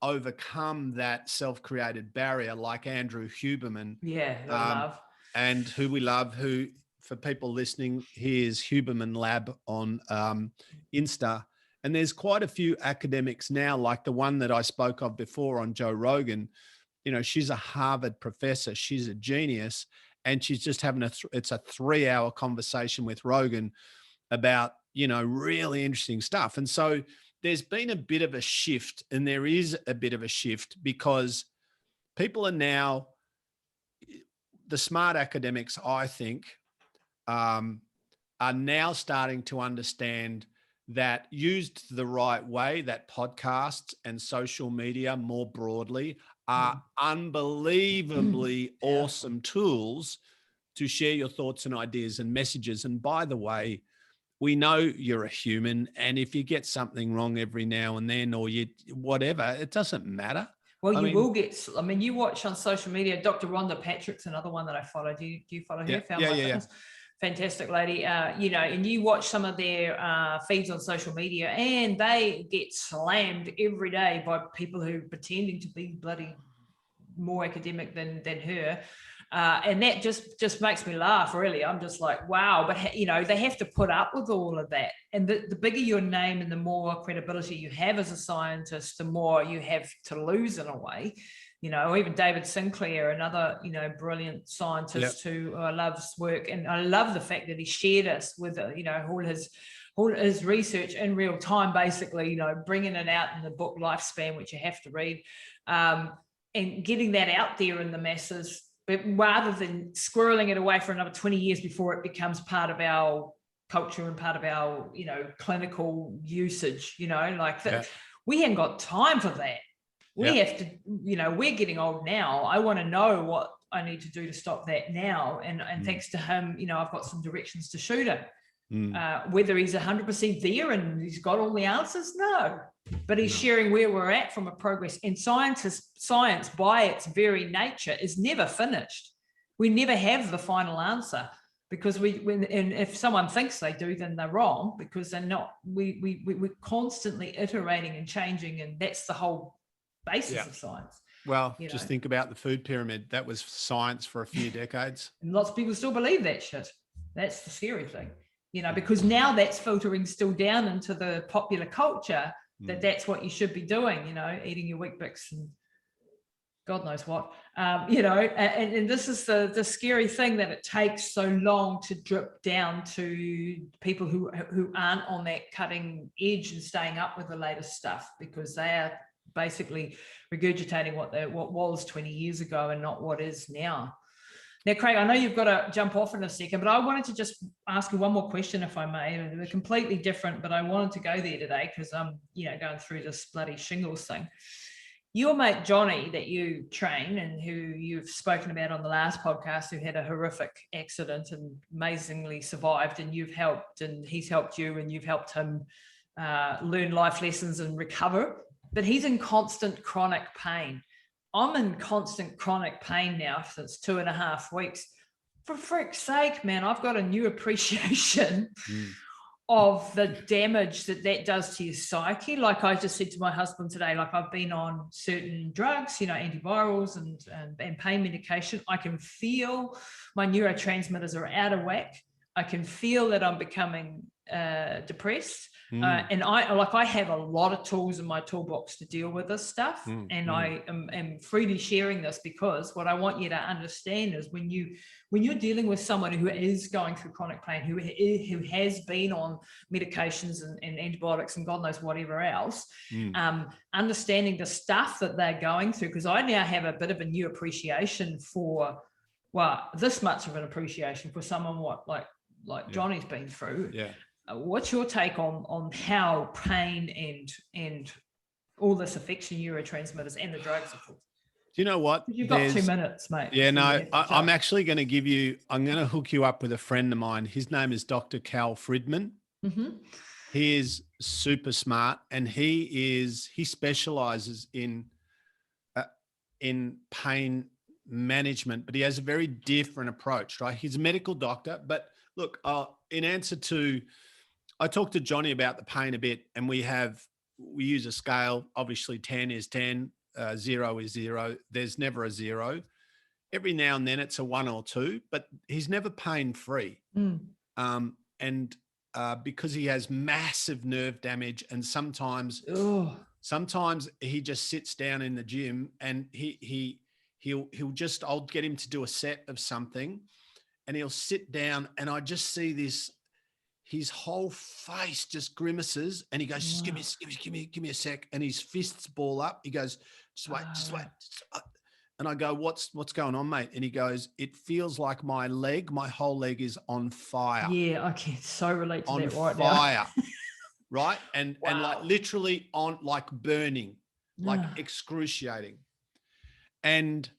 overcome that self-created barrier, like Andrew Huberman. Yeah, I love. And who we love, who, for people listening, here's Huberman Lab on Insta. And there's quite a few academics now, like the one that I spoke of before on Joe Rogan. She's a Harvard professor. She's a genius. And she's just having it's a 3-hour conversation with Rogan about, really interesting stuff. And so there's been a bit of a shift, and there is a bit of a shift because people are now, the smart academics, I think, are now starting to understand that used the right way, that podcasts and social media more broadly are unbelievably awesome tools to share your thoughts and ideas and messages. And by the way, we know you're a human, and if you get something wrong every now and then, or whatever, it doesn't matter. Well, will get. You watch on social media. Dr. Rhonda Patrick's another one that I follow. Do you follow her? Yeah. Fantastic lady. And you watch some of their feeds on social media, and they get slammed every day by people who are pretending to be bloody more academic than her. And that just makes me laugh, really. I'm just like, wow. But, you know, they have to put up with all of that. And the bigger your name and the more credibility you have as a scientist, the more you have to lose in a way. You know, even David Sinclair, another, you know, brilliant scientist who loves work. And I love the fact that he shared us with, you know, all his research in real time, basically, you know, bringing it out in the book Lifespan, which you have to read, and getting that out there in the masses, but rather than squirreling it away for another 20 years before it becomes part of our culture and part of our, you know, clinical usage, you know, like that. We ain't got time for that. We have to, you know, we're getting old now. I want to know what I need to do to stop that now. And thanks to him, you know, I've got some directions to shoot him. Whether he's 100% there and he's got all the answers, no. But he's sharing where we're at from a progress. And science, by its very nature, is never finished. We never have the final answer, because and if someone thinks they do, then they're wrong, because they're not. We're constantly iterating and changing, and that's the whole basis of science. Well, just think about the food pyramid. That was science for a few decades. And lots of people still believe that shit. That's the scary thing, you know, because now that's filtering still down into the popular culture, that that's what you should be doing, you know, eating your Weet-Bix and God knows what, you know, and this is the scary thing, that it takes so long to drip down to people who aren't on that cutting edge and staying up with the latest stuff, because they are basically regurgitating what was 20 years ago and not what is now. Now, Craig, I know you've got to jump off in a second, but I wanted to just ask you one more question, if I may. They're completely different, but I wanted to go there today because I'm, you know, going through this bloody shingles thing. Your mate Johnny, that you train and who you've spoken about on the last podcast, who had a horrific accident and amazingly survived, and you've helped, and he's helped you, and you've helped him learn life lessons and recover. But he's in constant chronic pain. I'm in constant chronic pain now since 2.5 weeks. For frick's sake, man, I've got a new appreciation of the damage that does to your psyche. Like I just said to my husband today, like I've been on certain drugs, you know, antivirals and pain medication. I can feel my neurotransmitters are out of whack. I can feel that I'm becoming depressed. And I have a lot of tools in my toolbox to deal with this stuff. I am freely sharing this, because what I want you to understand is when you're dealing with someone who is going through chronic pain, who has been on medications and antibiotics and God knows whatever else, understanding the stuff that they're going through, because I now have a bit of a new appreciation for, well, this much of an appreciation for someone like Johnny's been through. What's your take on how pain and all this affects your neurotransmitters and the drugs, of course? Do you know what? You've got 2 minutes, mate. Yeah, no, I'm actually going to I'm going to hook you up with a friend of mine. His name is Dr. Cal Fridman. He is super smart, and he specializes in pain management, but he has a very different approach, right? He's a medical doctor, but look, in answer to, I talked to Johnny about the pain a bit, and we use a scale. Obviously 10 is 10, 0 is 0. There's never a 0. Every now and then it's a 1 or 2, but he's never pain free. Because he has massive nerve damage, and sometimes he just sits down in the gym and he'll just, I'll get him to do a set of something, and he'll sit down, and I just see his whole face just grimaces, and he goes, just give me a sec. And his fists ball up. He goes, just wait. And I go, what's going on, mate? And he goes, it feels like my whole leg is on fire. Yeah, I can so relate to that right now. On fire, right? And like literally on, like burning, like excruciating. And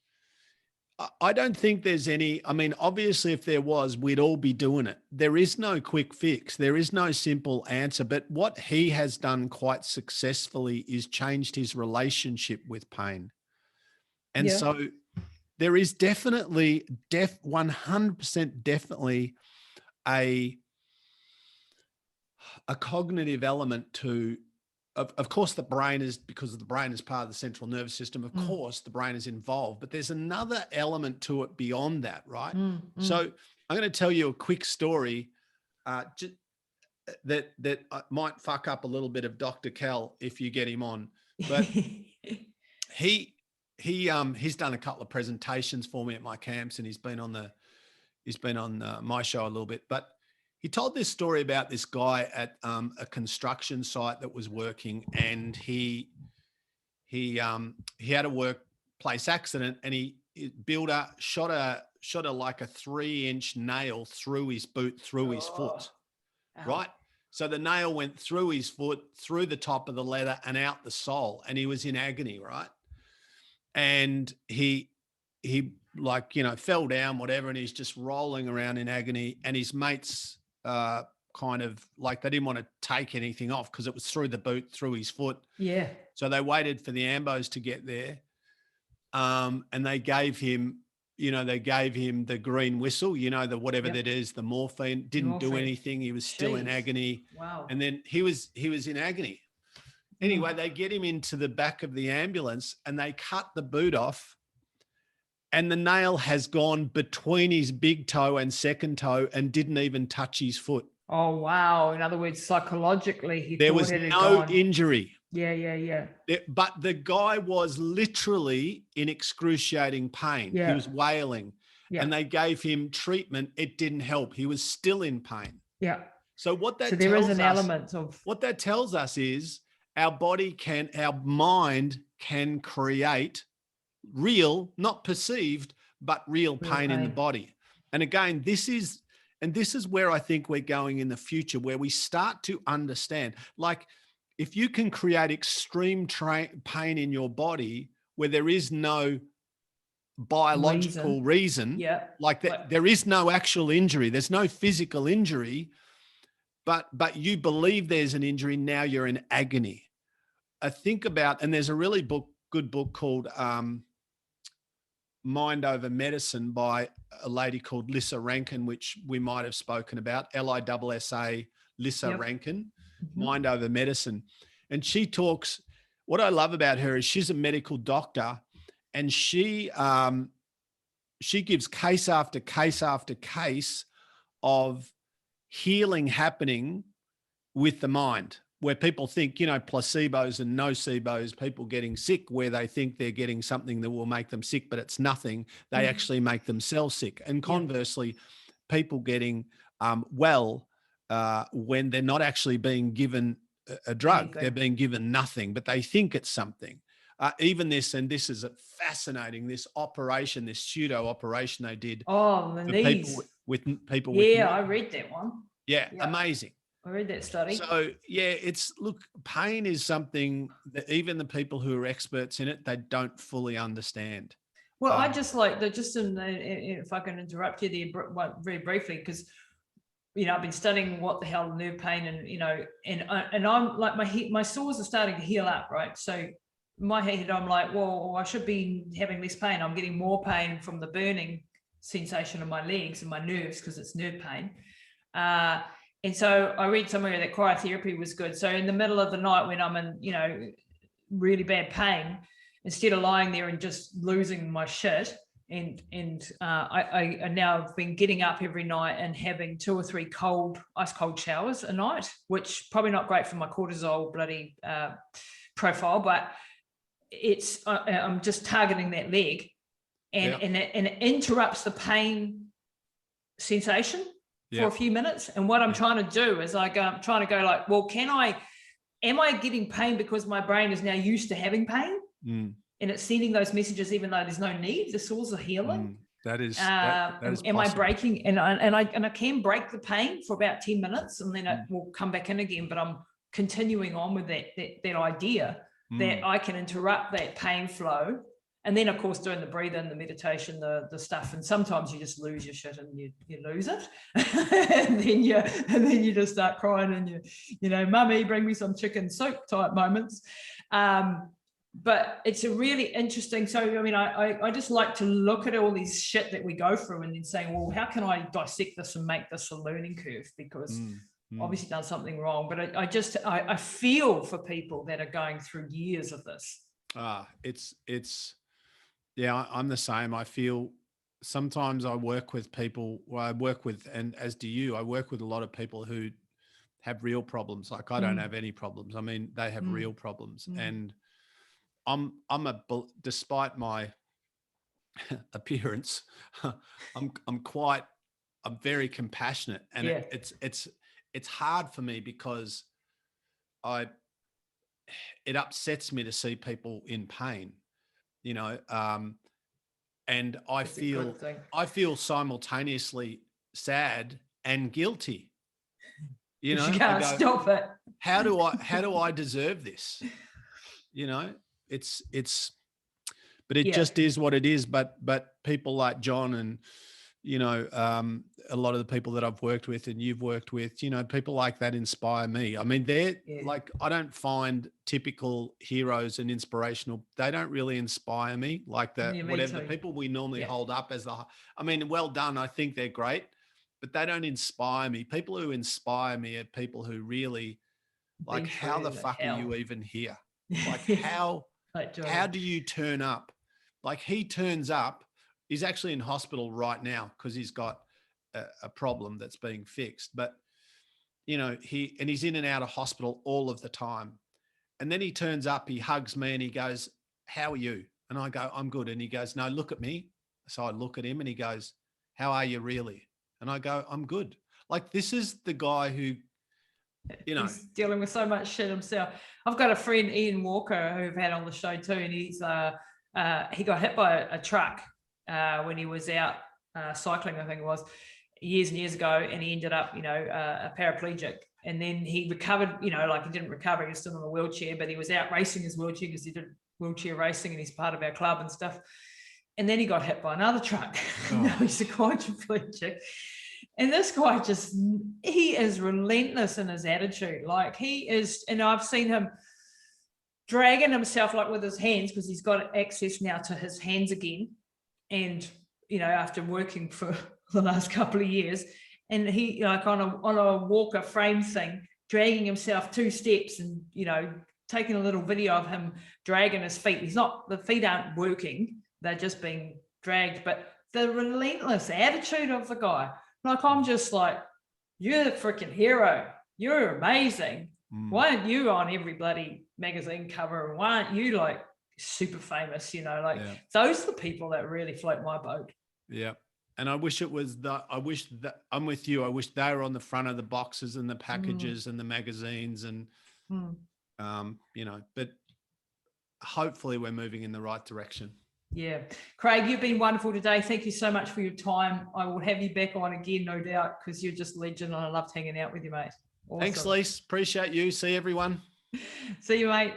I don't think there's any, I mean, obviously if there was, we'd all be doing it. There is no quick fix. There is no simple answer. But what he has done quite successfully is changed his relationship with pain. And so there is definitely 100% definitely a cognitive element to of course, the brain is, because the brain is part of the central nervous system. Of Mm. course, the brain is involved, but there's another element to it beyond that, right? So I'm going to tell you a quick story that might fuck up a little bit of Dr. Cal if you get him on, but he's done a couple of presentations for me at my camps, and he's been on my show a little bit, but he told this story about this guy at a construction site that was working, and he had a workplace accident, and builder shot a like a 3-inch nail through his boot, through his foot, right? So the nail went through his foot, through the top of the leather and out the sole, and he was in agony, right? And he like, fell down, whatever, and he's just rolling around in agony, and his mates kind of like, they didn't want to take anything off because it was through the boot, through his foot. Yeah. So they waited for the ambos to get there, and they gave him the green whistle, the whatever that is, the morphine. Didn't do anything. He was still in agony. Wow. And then he was in agony. Anyway, they get him into the back of the ambulance, and they cut the boot off, and the nail has gone between his big toe and second toe and didn't even touch his foot. Oh, wow. In other words, psychologically, there was no injury. Yeah. But the guy was literally in excruciating pain. Yeah. He was wailing. Yeah. And they gave him treatment. It didn't help. He was still in pain. Yeah. So there is an element of what that tells us is our mind can create real, not perceived, but real pain in the body. And again, this is where I think we're going in the future, where we start to understand, like, if you can create extreme pain in your body where there is no biological reason, like that, there is no actual injury, there's no physical injury, but you believe there's an injury, now you're in agony. I think about, and there's a really good book called Mind Over Medicine by a lady called Lissa Rankin, which we might have spoken about, Lissa, Lissa Rankin, Mind Over Medicine. And she talks, what I love about her is she's a medical doctor, and she gives case after case after case of healing happening with the mind, where people think, placebos and nocebos, people getting sick where they think they're getting something that will make them sick, but it's nothing. They actually make themselves sick. And conversely, people getting well when they're not actually being given a drug, they're being given nothing, but they think it's something. Even this, and this is fascinating, this operation, this pseudo operation they did. Oh, the knees. People with knees. I read that one. Yeah, amazing. I read that study. So look, pain is something that even the people who are experts in it, they don't fully understand. Well, I just like that. Just if I can interrupt you there very briefly, because I've been studying what the hell nerve pain, and I'm like my sores are starting to heal up, right? So in my head, I'm like, well, I should be having less pain. I'm getting more pain from the burning sensation in my legs and my nerves because it's nerve pain. And so I read somewhere that cryotherapy was good. So in the middle of the night when I'm in, really bad pain, instead of lying there and just losing my shit, and I now have been getting up every night and having 2 or 3 ice cold showers a night, which probably not great for my cortisol bloody profile, but I'm just targeting that leg, and it interrupts the pain sensation for a few minutes. And what I'm trying to do is I'm trying to go like, well, am I getting pain because my brain is now used to having pain? And it's sending those messages even though there's no need, the sores are healing. That is am possible. I breaking, and I can break the pain for about 10 minutes and then it will come back in again, but I'm continuing on with that idea that I can interrupt that pain flow. And then, of course, doing the breathing, the meditation, the stuff, and sometimes you just lose your shit and you lose it, and then you just start crying and mummy, bring me some chicken soup type moments. But it's a really interesting. So I mean, I just like to look at all these shit that we go through and then saying, well, how can I dissect this and make this a learning curve? Because obviously done something wrong. But I feel for people that are going through years of this. Yeah, I'm the same. I feel sometimes I work with people, and as do you, I work with a lot of people who have real problems. Like I don't have any problems. I mean, they have real problems. And despite my appearance, I'm very compassionate, and it's hard for me because it upsets me to see people in pain, you know, and I feel simultaneously sad and guilty. You know, you can't stop it. How do I deserve this? You know, but it just is what it is. But people like John and, you know, a lot of the people that I've worked with and you've worked with, you know, people like that inspire me. I mean, they're like, I don't find typical heroes and inspirational. They don't really inspire me like the people we normally hold up as I mean, well done. I think they're great, but they don't inspire me. People who inspire me are people who really like, how the fuck are you even here? Like how do you turn up? Like he turns up, he's actually in hospital right now because he's got a problem that's being fixed. But, you know, he's in and out of hospital all of the time. And then he turns up, he hugs me and he goes, "How are you?" And I go, "I'm good." And he goes, "No, look at me." So I look at him and he goes, "How are you really?" And I go, "I'm good." Like, this is the guy who, you know, he's dealing with so much shit himself. I've got a friend, Ian Walker, who I've had on the show too, and he's he got hit by a truck when he was out cycling, I think it was, years and years ago, and he ended up, you know, a paraplegic. And then he recovered, you know, like he didn't recover, he was still in a wheelchair, but he was out racing his wheelchair because he did wheelchair racing and he's part of our club and stuff. And then he got hit by another truck. Now he's a quadriplegic. And this guy he is relentless in his attitude. Like he is, and I've seen him dragging himself like with his hands because he's got access now to his hands again. And, you know, after working for the last couple of years, and he like on a walker frame thing, dragging himself 2 steps and, you know, taking a little video of him dragging his feet. The feet aren't working. They're just being dragged, but the relentless attitude of the guy, like, I'm just like, you're the freaking hero. You're amazing. Why aren't you on every bloody magazine cover? Why aren't you like super famous? You know, like those are the people that really float my boat. Yeah. And I wish it was I'm with you. I wish they were on the front of the boxes and the packages and the magazines and, you know, but hopefully we're moving in the right direction. Yeah. Craig, you've been wonderful today. Thank you so much for your time. I will have you back on again, no doubt, because you're just legend and I loved hanging out with you, mate. Awesome. Thanks, Lise. Appreciate you. See everyone. See you, mate.